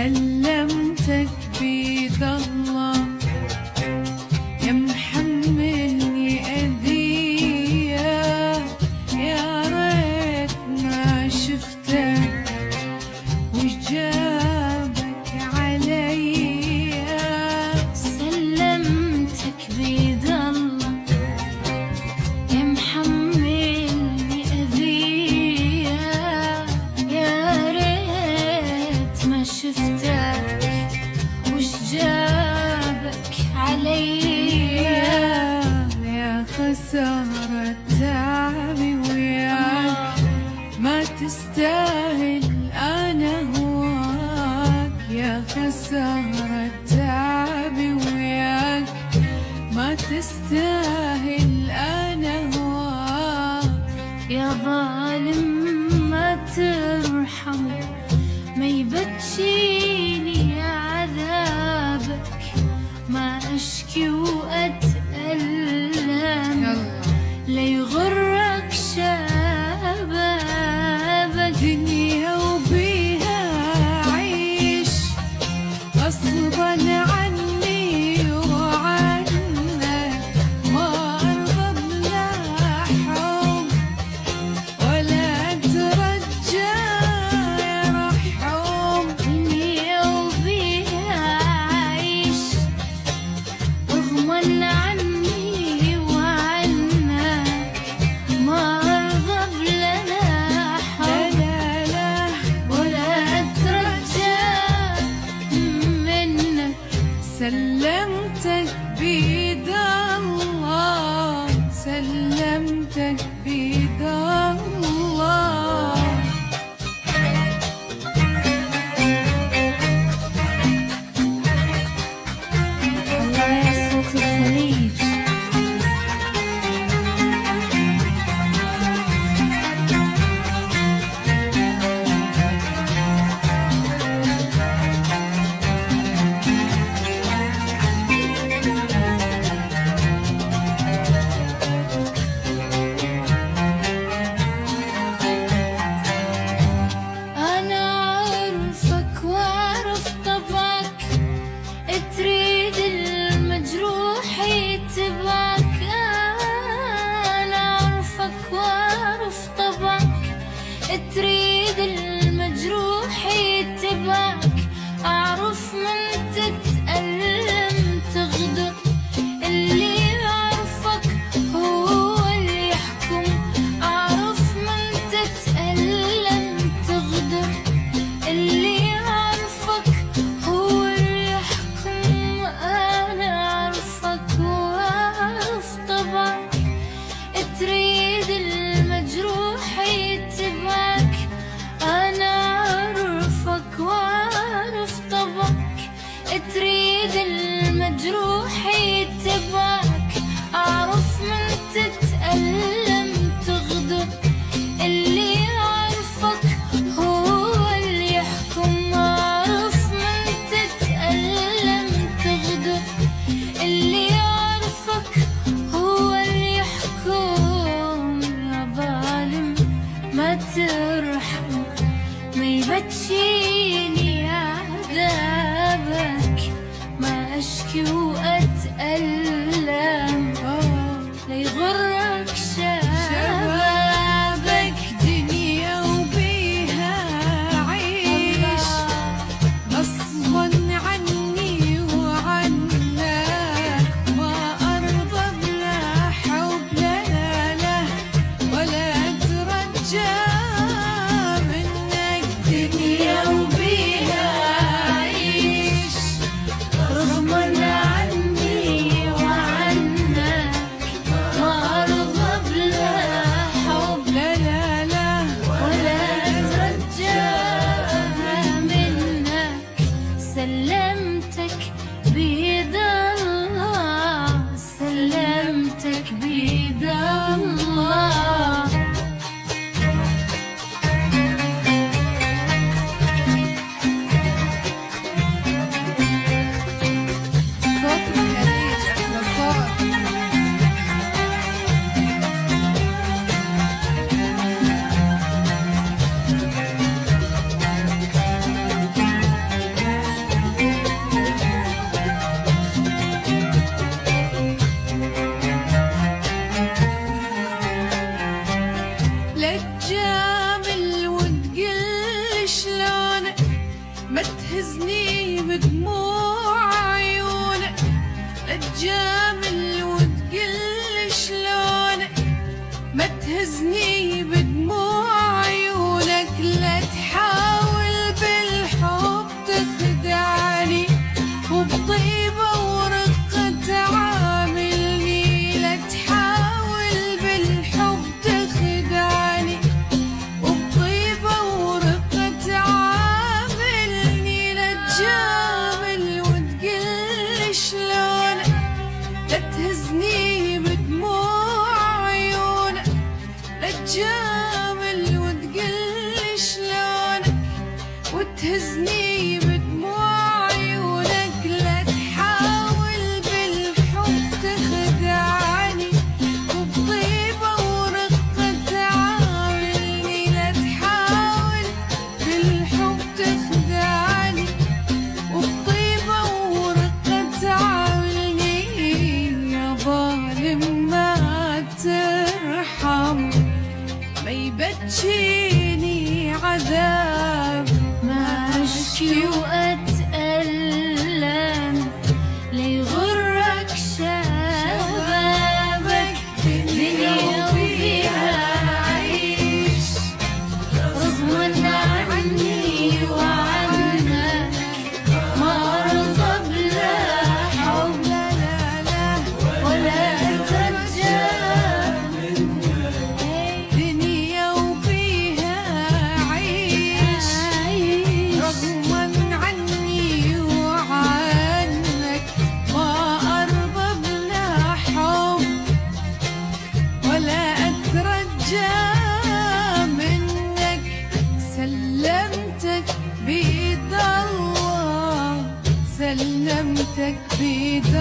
سلمتك بيد الله يا محملني أذية، يا ريت ما شفتك وش جابك عليا. سلمتك بيد الله يا محملني أذية، يا ريت ما شفتك وش جابك عليا. يا خسارة تعبي وياك، ما تستاهل أنا هواك. يا خسارة تعبي وياك، ما تستاهل أنا هواك. يا ظالم ما ترحم، ما يبكيني عذابك، ما أشكي وأتألم، لا يغرك شبابك. دنيا وبيها عيش غصبا عني وعنك، ما أرضى بلا حب ولا أترجى يرحم. دنيا وبيها عيش رغما عني وعنك، ما أرضى بلا حب ولا أترجى منك. سلمتك بيد الله، سلمتك بيد الله. الله يا صوت الخليج. أنا أعرفك وأعرف طبعك، تريد المجروح يتبعك. أنا أعرفك وأعرف طبعك، تريد المجروح يتبعك. أعرف من تتألم تغدر، اللي يعرفك هو اللي يحكم. أعرف من تتألم تغدر، اللي يعرفك هو اللي يحكم. أنا أعرفك وأعرف طبعك، تريد المجروح يتبعك. أنا أعرفك وأعرف طبعك، تريد المجروح يتبعك. أعرف من تتألم تغدر، اللي يعرفك هو اللي يحكم. أعرف من تتألم تغدر، اللي يعرفك هو اللي يحكم. يا ظالم ما ترحم، ما يبكيني عذابك، ما أشكي وأتألم، لا يغرك شبابك. دنيا وبيها عيش غصبا عني وعنك، ما أرضى بلا حب لا ولا أترجى منك. دنيا وبيها عيش رغما عني وعنك، تهزني بدموع عيونك، لا تجامل وتقل شلونك. ما تهزني بدموع عيونك، لا تحاول بالحب تخدعني، وبطيبة ورقة تعاملني. لا تحاول بالحب تخدعني، وبطيبة ورقة تعاملني. لا تجامل وتقل شلونك، لا تهزني بدموع عيونك، لا تجامل وتقل شلونك. وتهزني بدموع عيونك، لا تحاول بالحب تخدعني، وبطيبة ورقة تعاملني. لا تحاول بالحب تخدعني، وبطيبة ورقة تعاملني. يا ظالم ما ترحم، ما يبجيني عذاب، ما أشكي وأتألم ليغرك شبابك. دنيا وفيها عيش غصبا عني وعنك، ما أرضى بلا حب ولا أترجى منك. دنيا وفيها عيش رغما عني وعنك، ما أرضى بلا حب ولا أترجى منك. سلمتك بيد الله، سلمتك بيد